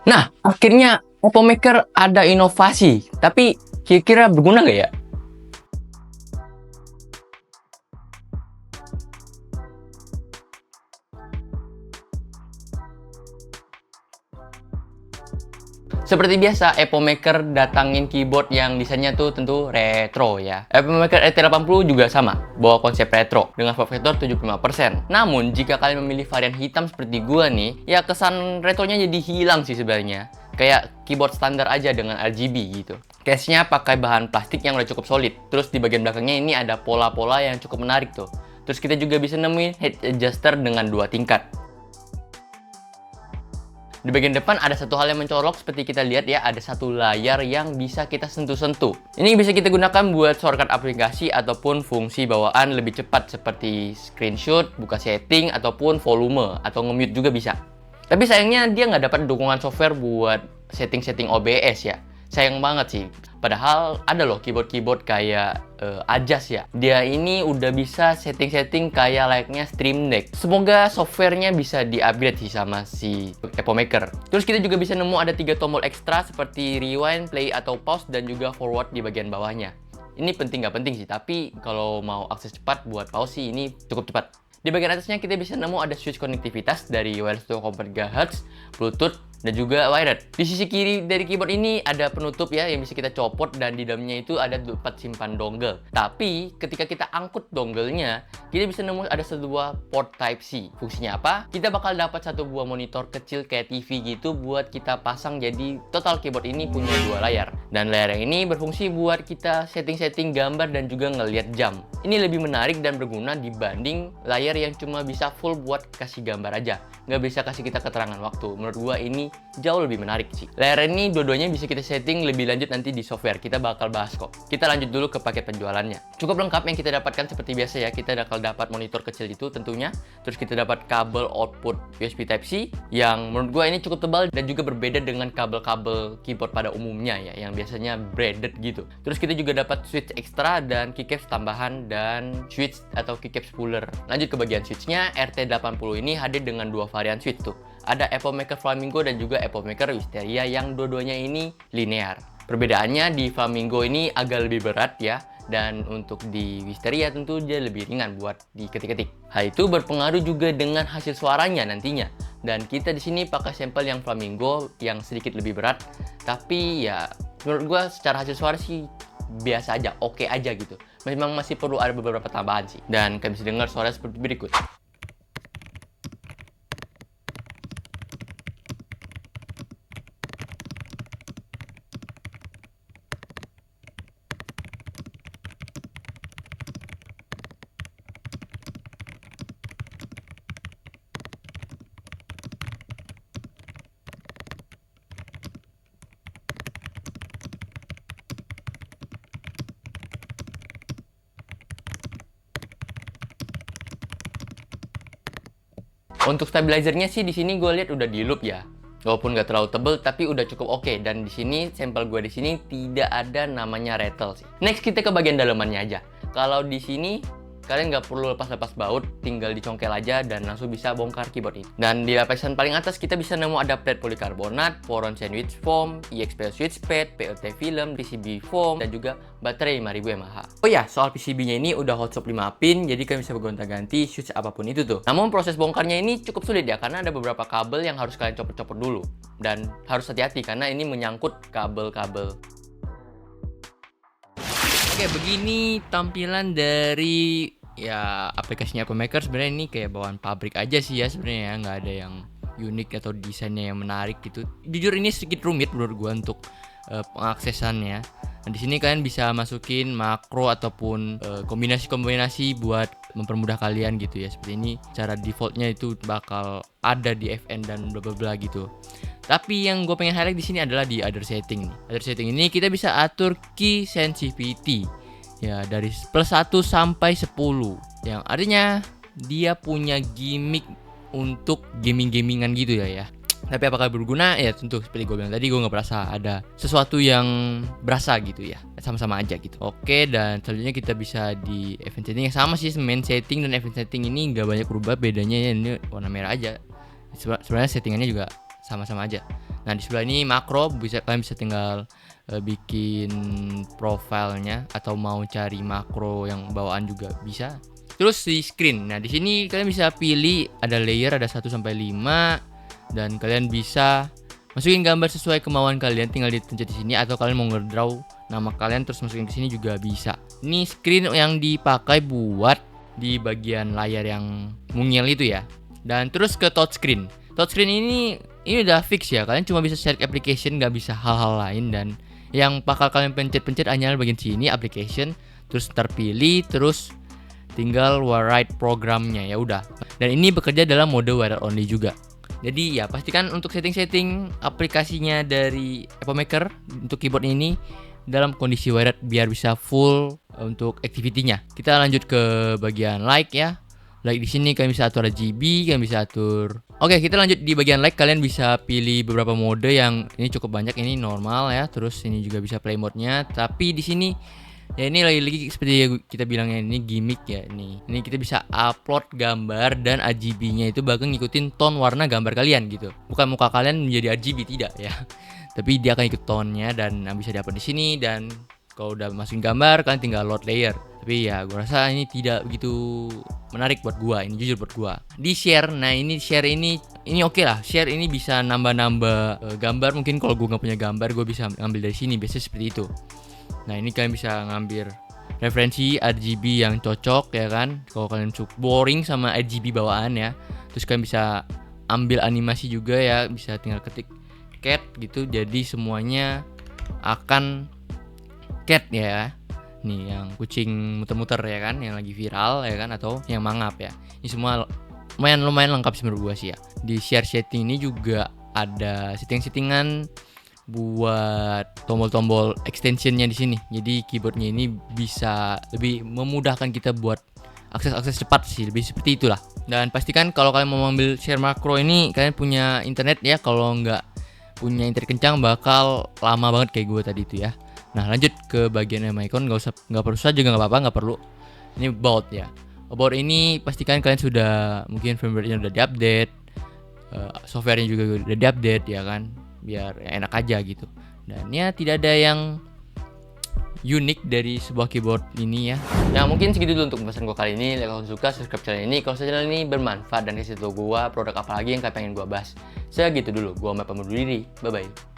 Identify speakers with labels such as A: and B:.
A: Nah, akhirnya Oppo Maker ada inovasi, tapi kira-kira berguna nggak ya? Seperti biasa, Oppo Maker datangin keyboard yang desainnya tuh tentu retro ya. Oppo Maker ET80 juga sama, bawa konsep retro dengan form factor 75%. Namun, jika kalian memilih varian hitam seperti gua nih, ya kesan retronya jadi hilang sih sebenarnya. Kayak keyboard standar aja dengan RGB gitu. Case-nya pakai bahan plastik yang udah cukup solid. Terus di bagian belakangnya ini ada pola-pola yang cukup menarik tuh. Terus kita juga bisa nemuin head adjuster dengan 2 tingkat. Di bagian depan ada satu hal yang mencolok seperti kita lihat ya, ada satu layar yang bisa kita sentuh-sentuh. Ini bisa kita gunakan buat shortcut aplikasi ataupun fungsi bawaan lebih cepat seperti screenshot, buka setting, ataupun volume, atau nge-mute juga bisa. Tapi sayangnya dia nggak dapat dukungan software buat setting-setting OBS ya. Sayang banget sih. Padahal ada loh keyboard-keyboard kayak Ajas ya. Dia ini udah bisa setting-setting kayak layaknya Stream Deck. Semoga softwarenya bisa di-upgrade sih sama si Oppo Maker. Terus kita juga bisa nemu ada 3 tombol ekstra seperti rewind, play, atau pause, dan juga forward di bagian bawahnya. Ini penting nggak penting sih, tapi kalau mau akses cepat buat pause sih ini cukup cepat. Di bagian atasnya kita bisa nemu ada switch konektivitas dari wireless 2,4 GHz, Bluetooth, dan juga wired. Di sisi kiri dari keyboard ini ada penutup ya yang bisa kita copot, dan di dalamnya itu ada tempat simpan dongle. Tapi ketika kita angkut dongle-nya, kita bisa nemu ada sebuah port Type-C. Fungsinya apa? Kita bakal dapat satu buah monitor kecil kayak TV gitu buat kita pasang, jadi total keyboard ini punya 2 layar. Dan layar yang ini berfungsi buat kita setting-setting gambar dan juga ngelihat jam. Ini lebih menarik dan berguna dibanding layar yang cuma bisa full buat kasih gambar aja, nggak bisa kasih kita keterangan waktu. Menurut gua ini jauh lebih menarik sih. Layar ini dua-duanya bisa kita setting lebih lanjut nanti di software, kita bakal bahas kok. Kita lanjut dulu ke paket penjualannya. Cukup lengkap yang kita dapatkan seperti biasa ya, kita bakal dapat monitor kecil itu tentunya. Terus kita dapat kabel output USB Type-C yang menurut gua ini cukup tebal dan juga berbeda dengan kabel-kabel keyboard pada umumnya ya, yang biasanya braided gitu. Terus kita juga dapat switch ekstra dan keycaps tambahan dan switch atau keycaps spooler. Lanjut ke bagian switchnya, RT80 ini hadir dengan 2 varian switch tuh. Ada Oppo Maker Flamingo dan juga Oppo Maker Wisteria yang dua-duanya ini linear. Perbedaannya di Flamingo ini agak lebih berat ya, dan untuk di Wisteria tentu dia lebih ringan buat diketik-ketik. Hal itu berpengaruh juga dengan hasil suaranya nantinya. Dan kita di sini pakai sampel yang Flamingo yang sedikit lebih berat, tapi ya menurut gua secara hasil suara sih biasa aja, oke aja gitu. Memang masih perlu ada beberapa tambahan sih. Dan kalian bisa dengar suara seperti berikut. Untuk stabilizernya sih di sini gue lihat udah di loop ya. Walaupun nggak terlalu tebel, tapi udah cukup oke. Dan di sini sampel gue di sini tidak ada namanya rattle sih. Next kita ke bagian dalamannya aja. Kalau di sini kalian nggak perlu lepas-lepas baut, tinggal dicongkel aja dan langsung bisa bongkar keyboard ini. Dan di lapisan paling atas kita bisa nemu ada plate polikarbonat, poron sandwich foam, EXP switch pad, PLT film, PCB foam, dan juga baterai 5000 mAh. Oh ya, soal PCB-nya ini udah hot swap 5 pin, jadi kalian bisa gonta-ganti switch apapun itu tuh. Namun proses bongkarnya ini cukup sulit ya, karena ada beberapa kabel yang harus kalian copot-copot dulu. Dan harus hati-hati karena ini menyangkut kabel-kabel. Oke, begini tampilan dari ya aplikasinya Oppo Maker. Sebenarnya ini kayak bawaan pabrik aja sih ya sebenarnya ya, nggak ada yang unik atau desainnya yang menarik gitu. Jujur ini sedikit rumit menurut gua untuk pengaksesannya. Nah, di sini kalian bisa masukin makro ataupun kombinasi-kombinasi buat mempermudah kalian gitu ya. Seperti ini cara defaultnya itu bakal ada di FN dan bla bla bla gitu. Tapi yang gue pengen highlight di sini adalah di other setting nih. Other setting ini kita bisa atur key sensitivity ya dari +1 sampai 10. Yang artinya dia punya gimmick untuk gaming-gamingan gitu ya. Tapi apakah berguna? Ya tentu seperti gue bilang tadi, gue nggak berasa ada sesuatu yang berasa gitu ya. Sama-sama aja gitu. Oke, dan selanjutnya kita bisa di event setting yang sama sih. Main setting dan event setting ini nggak banyak berubah, bedanya ya ini warna merah aja. Sebenarnya settingannya juga sama-sama aja. Nah, di sebelah ini makro, kalian bisa tinggal bikin profilnya atau mau cari makro yang bawaan juga bisa. Terus di screen. Nah, di sini kalian bisa pilih ada layer ada 1 sampai 5 dan kalian bisa masukin gambar sesuai kemauan kalian, tinggal dipencet di sini atau kalian mau ngedraw nama kalian terus masukin ke sini juga bisa. Ini screen yang dipakai buat di bagian layar yang mungil itu ya. Dan terus ke touchscreen. Touchscreen ini udah fix ya. Kalian cuma bisa share application, nggak bisa hal-hal lain. Dan yang bakal kalian pencet-pencet hanya bagian sini application, terus terpilih, terus tinggal write programnya, ya udah. Dan ini bekerja dalam mode wireless only juga. Jadi ya pastikan untuk setting-setting aplikasinya dari Apple Maker untuk keyboard ini dalam kondisi wired biar bisa full untuk activity-nya. Kita lanjut ke bagian like ya. Like di sini kalian bisa atur RGB, kalian bisa atur. Oke, kita lanjut di bagian like. Kalian bisa pilih beberapa mode yang ini cukup banyak. Ini normal ya. Terus ini juga bisa play mode-nya. Tapi di sini ya ini lagi-lagi seperti kita bilangnya ini gimmick ya. Ini kita bisa upload gambar dan RGB-nya itu bakal ngikutin tone warna gambar kalian gitu. Bukan muka kalian menjadi RGB, tidak ya. Tapi dia akan ikut tone-nya dan bisa diupload di sini. Dan kalau udah masukin gambar kalian tinggal load layer. Tapi ya gue rasa ini tidak begitu menarik buat gua, ini jujur buat gua. Di share, nah ini share ini oke lah. Share ini bisa nambah-nambah gambar. Mungkin kalau gua nggak punya gambar, gua bisa ngambil dari sini. Biasanya seperti itu. Nah ini kalian bisa ngambil referensi RGB yang cocok ya kan. Kalau kalian suka boring sama RGB bawaan ya, terus kalian bisa ambil animasi juga ya. Bisa tinggal ketik cat gitu, jadi semuanya akan cat ya. Nih yang kucing muter-muter ya kan, yang lagi viral ya kan, atau yang mangap ya. Ini semua lumayan lengkap sih menurut gua sih ya. Di share setting ini juga ada settingan buat tombol-tombol extensionnya di sini. Jadi keyboardnya ini bisa lebih memudahkan kita buat akses cepat sih, lebih seperti itulah. Dan pastikan kalau kalian mau ambil share makro ini kalian punya internet ya. Kalau nggak punya internet kencang bakal lama banget kayak gue tadi itu ya. Nah lanjut ke bagian icon, nggak perlu saja juga nggak apa-apa, nggak perlu. Ini about ya. About ini pastikan kalian sudah mungkin firmware-nya udah diupdate, software-nya juga udah diupdate ya kan, biar enak aja gitu. Dan ya tidak ada yang unik dari sebuah keyboard ini ya. Ya mungkin segitu dulu untuk pembahasan gue kali ini. Kalau suka subscribe channel ini. Kalau channel ini bermanfaat dan kasih tau gue produk apa lagi yang kalian pengen gue bahas. Segitu dulu. Gue pamit undur diri. Bye bye.